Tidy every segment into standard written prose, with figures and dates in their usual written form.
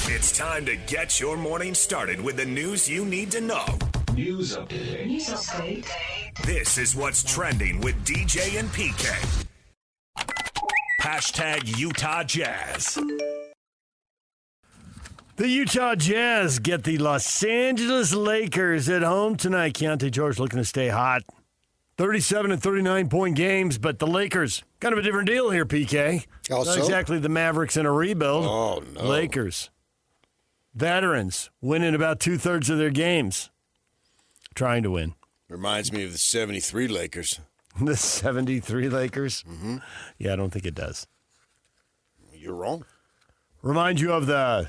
It's time to get your morning started with the news you need to know. News update. This is what's trending with DJ and PK. Hashtag Utah Jazz. The Utah Jazz get the Los Angeles Lakers at home tonight. Keontae George looking to stay hot. 37 and 39-point games, but the Lakers, kind of a different deal here, PK. Also? Not exactly the Mavericks in a rebuild. Oh, no. Lakers. Veterans winning about two-thirds of their games. Trying to win. Reminds me of the 73 Lakers. The 73 Lakers? Mm-hmm. Yeah, I don't think it does. You're wrong. Remind you of the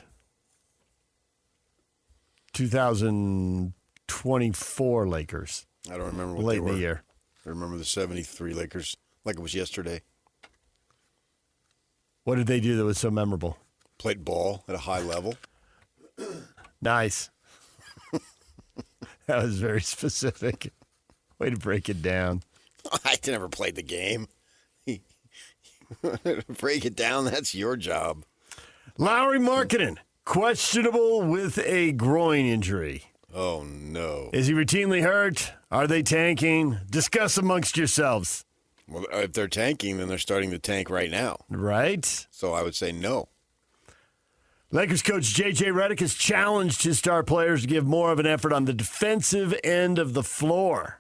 2024 Lakers. I don't remember what late they were. in the year. I remember the 73 Lakers like it was yesterday. What did they do that was so memorable? Played ball at a high level. Nice. That was very specific. Way to break it down. I never played the game. Break it down, that's your job. Lowry Markkanen, questionable with a groin injury. Oh, no. Is he routinely hurt? Are they tanking? Discuss amongst yourselves. Well, if they're tanking, then they're starting to tank right now. Right? So I would say no. Lakers coach J.J. Redick has challenged his star players to give more of an effort on the defensive end of the floor.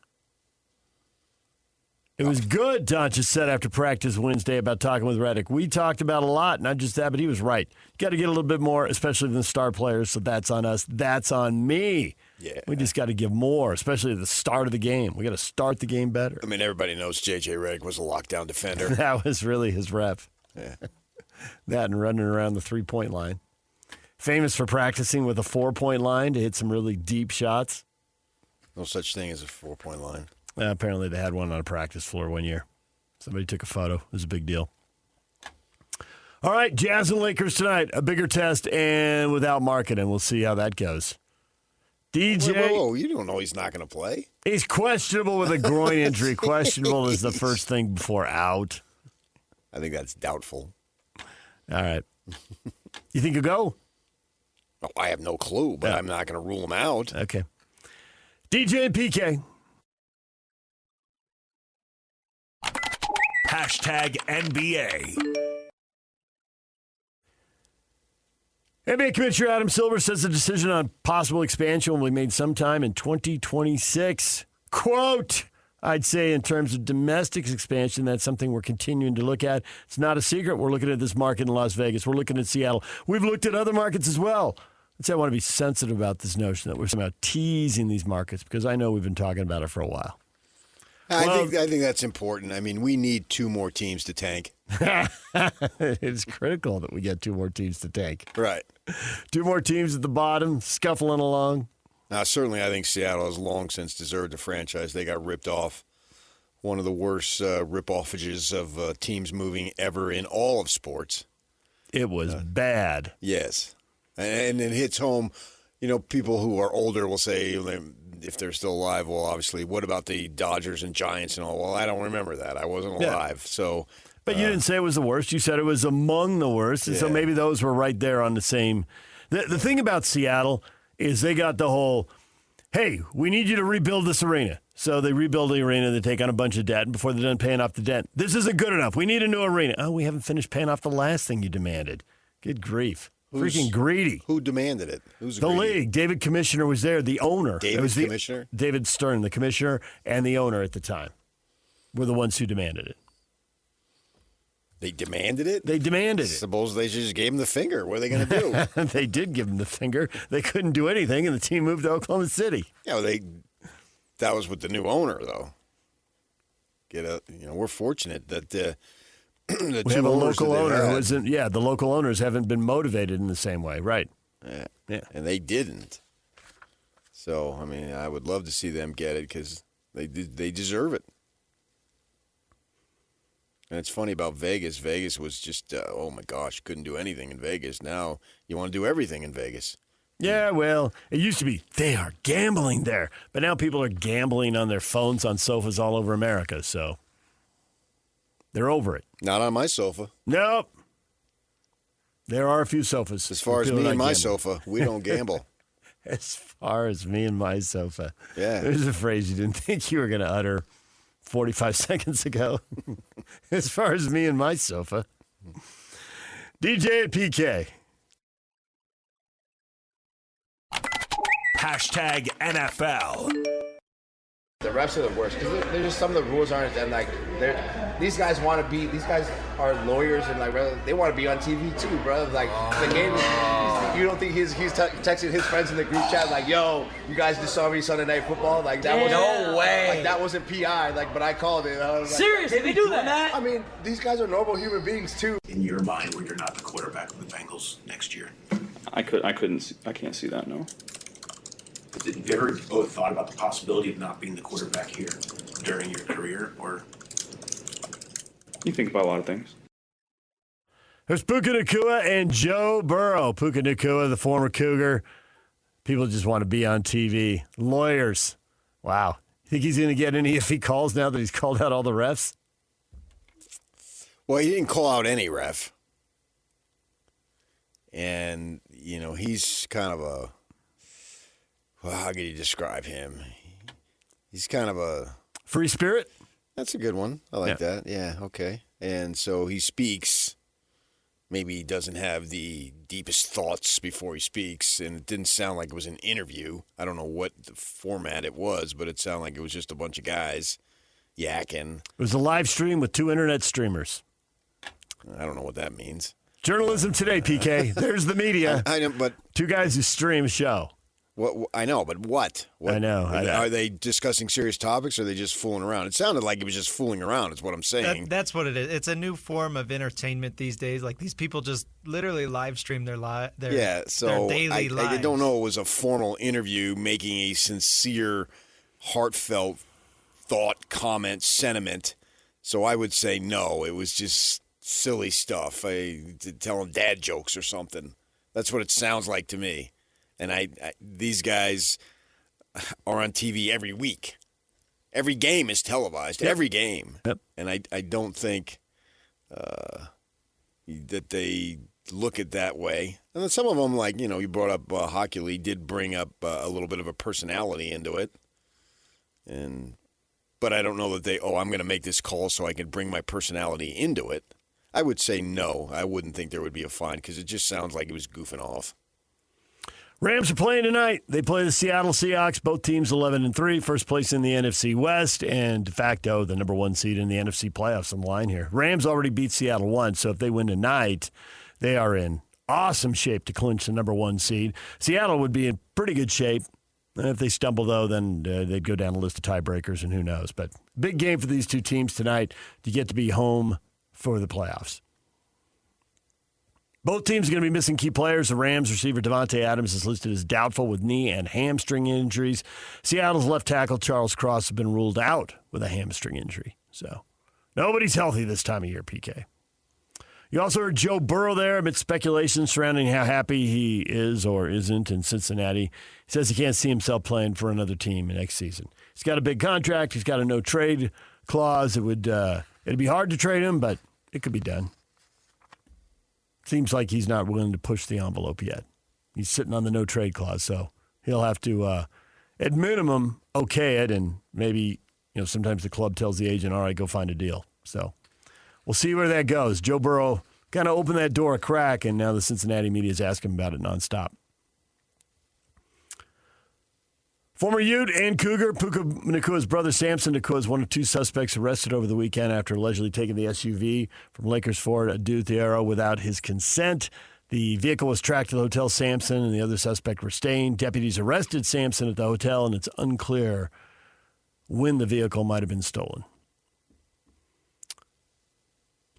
It was good, Doncic said after practice Wednesday about talking with Redick. We talked about a lot, not just that, but he was right. You got to get a little bit more, especially than the star players, so that's on us. That's on me. Yeah. We just got to give more, especially at the start of the game. We got to start the game better. I mean, everybody knows J.J. Redick was a lockdown defender. That was really his rep. Yeah. That and running around the three-point line. Famous for practicing with a four-point line to hit some really deep shots. No such thing as a four-point line. Apparently they had one on a practice floor one year. Somebody took a photo. It was a big deal. All right, Jazz and Lakers tonight. A bigger test and without Markkanen. We'll see how that goes. DJ. Whoa, you don't know he's not going to play. He's questionable with a groin injury. Questionable is the first thing before out. I think that's doubtful. All right. You think he'll go? Oh, I have no clue, but I'm not going to rule him out. Okay. DJ and PK. Hashtag NBA. NBA Commissioner Adam Silver says the decision on possible expansion will be made sometime in 2026. Quote, I'd say in terms of domestic expansion, that's something we're continuing to look at. It's not a secret. We're looking at this market in Las Vegas. We're looking at Seattle. We've looked at other markets as well. I'd say I want to be sensitive about this notion that we're somehow teasing these markets because I know we've been talking about it for a while. I think that's important. I mean, we need two more teams to tank. It's critical that we get two more teams to tank. Right. Two more teams at the bottom, scuffling along. Now, certainly I think Seattle has long since deserved a franchise. They got ripped off. One of the worst rip-offages of teams moving ever in all of sports. It was bad. Yes. And it hits home. You know, people who are older will say, if they're still alive, well, obviously, what about the Dodgers and Giants and all? Well, I don't remember that. I wasn't alive. Yeah. So, but you didn't say it was the worst. You said it was among the worst. And so maybe those were right there on the same. The thing about Seattle is they got the whole, hey, we need you to rebuild this arena. So they rebuild the arena, they take on a bunch of debt, and before they're done paying off the debt, this isn't good enough. We need a new arena. Oh, we haven't finished paying off the last thing you demanded. Good grief. Freaking greedy. Who demanded it? Who's the league? David Commissioner was there. The owner. Commissioner? David Stern, the commissioner, and the owner at the time were the ones who demanded it. They demanded it? They demanded it. Suppose they just gave him the finger. What are they going to do? They did give him the finger. They couldn't do anything, and the team moved to Oklahoma City. Yeah, that was with the new owner, though. We're fortunate that we have a local owner who isn't. Yeah, the local owners haven't been motivated in the same way, right? Yeah. And they didn't. So, I mean, I would love to see them get it because they deserve it. And it's funny about Vegas. Vegas was just, oh my gosh, couldn't do anything in Vegas. Now you want to do everything in Vegas. Yeah, well, it used to be they are gambling there, but now people are gambling on their phones on sofas all over America. So. They're over it. Not on my sofa. Nope. There are a few sofas. As far as me and my sofa, we don't gamble. As far as me and my sofa. Yeah. There's a phrase you didn't think you were going to utter 45 seconds ago. As far as me and my sofa. DJ at PK. Hashtag NFL. The refs are the worst because they're just some of the rules aren't and like these guys want to be. These guys are lawyers and like they want to be on TV too, bro. Like the game, you don't think he's texting his friends in the group chat like, "Yo, you guys just saw me Sunday Night Football." Like that was no way. Like that wasn't PI. Like, but I called it. I was like, Seriously, they do that? I mean, these guys are normal human beings too. In your mind, when you're not the quarterback of the Bengals next year, I can't see that. No. have you ever both thought about the possibility of not being the quarterback here during your career, or? You think about a lot of things. There's Puka Nacua and Joe Burrow. Puka Nacua, the former Cougar. People just want to be on TV. Lawyers. Wow. Think he's going to get any if he calls now that he's called out all the refs? Well, he didn't call out any ref. And, you know, he's kind of a, well, how can you describe him? He's kind of a... Free spirit? That's a good one. I like that. Yeah, okay. And so he speaks. Maybe he doesn't have the deepest thoughts before he speaks, and it didn't sound like it was an interview. I don't know what the format it was, but it sounded like it was just a bunch of guys yakking. It was a live stream with two internet streamers. I don't know what that means. Journalism Today, PK. There's the media. I know, but two guys who stream a show. What I know, but what? I know. Are they discussing serious topics, or are they just fooling around? It sounded like it was just fooling around, is what I'm saying. That's what it is. It's a new form of entertainment these days. Like, these people just literally live stream their daily lives. I don't know it was a formal interview making a sincere, heartfelt thought, comment, sentiment. So I would say no. It was just silly stuff. Telling dad jokes or something. That's what it sounds like to me. And these guys are on TV every week. Every game is televised. Yep. Every game. Yep. And I don't think that they look at that way. And then some of them, like, you know, you brought up Hockey League, did bring up a little bit of a personality into it. But I don't know that I'm going to make this call so I can bring my personality into it. I would say no. I wouldn't think there would be a fine because it just sounds like it was goofing off. Rams are playing tonight. They play the Seattle Seahawks. Both teams 11-3, first place in the NFC West, and de facto the number one seed in the NFC playoffs on the line here. Rams already beat Seattle once, so if they win tonight, they are in awesome shape to clinch the number one seed. Seattle would be in pretty good shape. And if they stumble, though, then they'd go down a list of tiebreakers, and who knows. But big game for these two teams tonight to get to be home for the playoffs. Both teams are going to be missing key players. The Rams receiver Devontae Adams is listed as doubtful with knee and hamstring injuries. Seattle's left tackle Charles Cross has been ruled out with a hamstring injury. So nobody's healthy this time of year, PK. You also heard Joe Burrow there amid speculation surrounding how happy he is or isn't in Cincinnati. He says he can't see himself playing for another team next season. He's got a big contract. He's got a no-trade clause. It'd be hard to trade him, but it could be done. Seems like he's not willing to push the envelope yet. He's sitting on the no-trade clause, so he'll have to, at minimum, okay it, and maybe, sometimes the club tells the agent, all right, go find a deal. So we'll see where that goes. Joe Burrow kind of opened that door a crack, and now the Cincinnati media is asking him about it nonstop. Former Ute and Cougar, Puka Nacua's brother Samson Nacua is one of two suspects arrested over the weekend after allegedly taking the SUV from Lakers forward Aduthiero without his consent. The vehicle was tracked to the hotel Samson and the other suspect were staying. Deputies arrested Samson at the hotel, and it's unclear when the vehicle might have been stolen.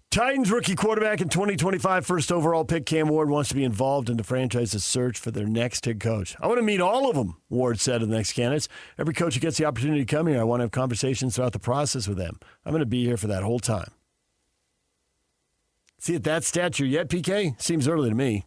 Titans rookie quarterback and 2025 first overall pick Cam Ward wants to be involved in the franchise's search for their next head coach. I want to meet all of them, Ward said of the next candidates. Every coach who gets the opportunity to come here, I want to have conversations throughout the process with them. I'm going to be here for that whole time. See at that stature yet, PK? Seems early to me.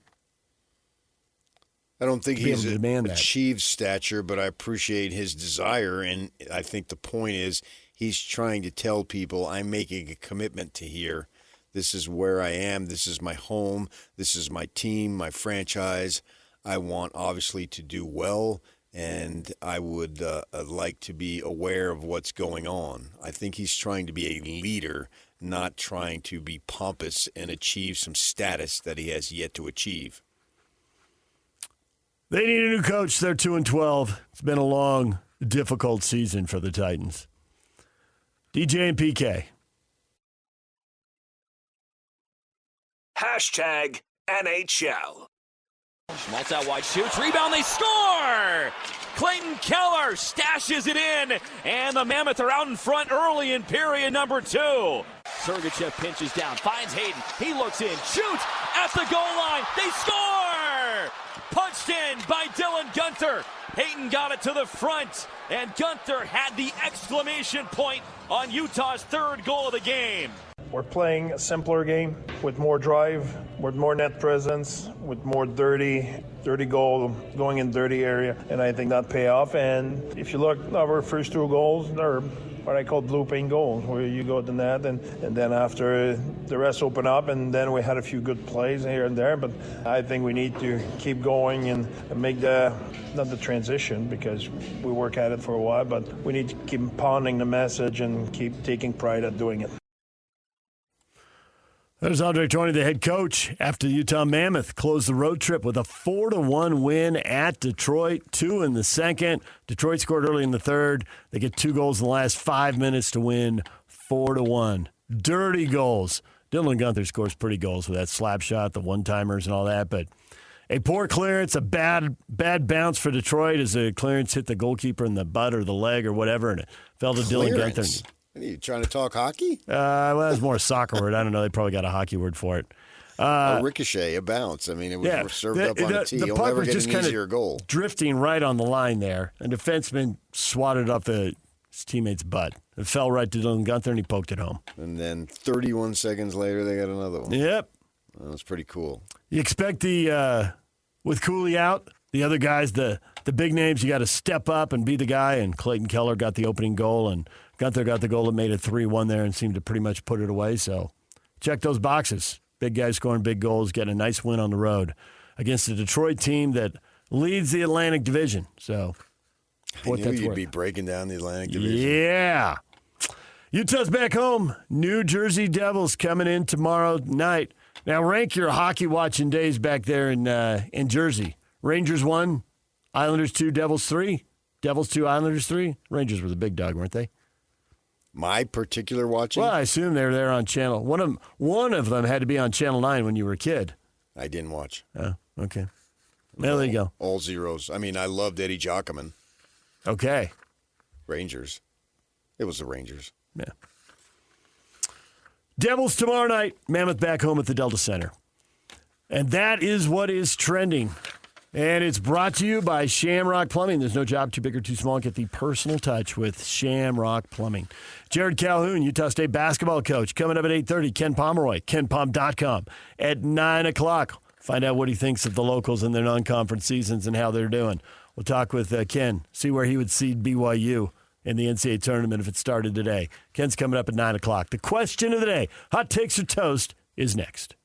I don't think he's achieved stature, but I appreciate his desire, and I think the point is he's trying to tell people I'm making a commitment to here. This is where I am. This is my home. This is my team, my franchise. I want, obviously, to do well, and I would like to be aware of what's going on. I think he's trying to be a leader, not trying to be pompous and achieve some status that he has yet to achieve. They need a new coach. They're 2-12. It's been a long, difficult season for the Titans. DJ and PK. Hashtag NHL. Schmaltz out wide, shoots, rebound, they score! Clayton Keller stashes it in, and the Mammoth are out in front early in period number 2. Sergachev pinches down, finds Hayden, he looks in, shoots at the goal line, they score! Punched in by Dylan Guenther. Hayden got it to the front, and Guenther had the exclamation point on Utah's 3rd goal of the game. We're playing a simpler game with more drive, with more net presence, with more dirty goal, going in dirty area, and I think that pay off. And if you look at our first 2 goals, they're what I call blue paint goals, where you go to the net, and then after the rest open up, and then we had a few good plays here and there. But I think we need to keep going and make not the transition, because we work at it for a while, but we need to keep pounding the message and keep taking pride at doing it. There's Andre Tourigny, the head coach, after the Utah Mammoth closed the road trip with a 4-1 win at Detroit, 2 in the second. Detroit scored early in the third. They get 2 goals in the last 5 minutes to win 4-1. Dirty goals. Dylan Guenther scores pretty goals with that slap shot, the one-timers and all that, but a poor clearance, a bad bounce for Detroit as the clearance hit the goalkeeper in the butt or the leg or whatever, and it fell to Dylan Guenther. Are you trying to talk hockey? Well, that's more a soccer word. I don't know. They probably got a hockey word for it. A ricochet, a bounce. I mean, it was served up on a tee. You'll never get an easier goal. Drifting right on the line there. A defenseman swatted off his teammate's butt. It fell right to Dylan Guenther, and he poked it home. And then 31 seconds later, they got another one. Yep. That was pretty cool. You expect with Cooley out, the other guys, the big names, you got to step up and be the guy, and Clayton Keller got the opening goal, and Guenther got the goal that made it 3-1 there and seemed to pretty much put it away. So check those boxes. Big guys scoring big goals, getting a nice win on the road against the Detroit team that leads the Atlantic Division. So I knew you'd be breaking down the Atlantic Division. Yeah. Utah's back home. New Jersey Devils coming in tomorrow night. Now rank your hockey watching days back there in Jersey. Rangers 1, Islanders 2, Devils 3. Devils 2, Islanders 3. Rangers were the big dog, weren't they? My particular watching? Well, I assume they were there on channel. One of them had to be on Channel 9 when you were a kid. I didn't watch. Oh, okay. Well, there you go. All zeros. I mean, I loved Eddie Giacomin. Okay. Rangers. It was the Rangers. Yeah. Devils tomorrow night. Mammoth back home at the Delta Center. And that is what is trending. And it's brought to you by Shamrock Plumbing. There's no job too big or too small. Get the personal touch with Shamrock Plumbing. Jared Calhoun, Utah State basketball coach, coming up at 8:30. Ken Pomeroy, KenPom.com. At 9 o'clock, find out what he thinks of the locals in their non-conference seasons and how they're doing. We'll talk with Ken, see where he would seed BYU in the NCAA tournament if it started today. Ken's coming up at 9 o'clock. The question of the day, hot takes or toast, is next.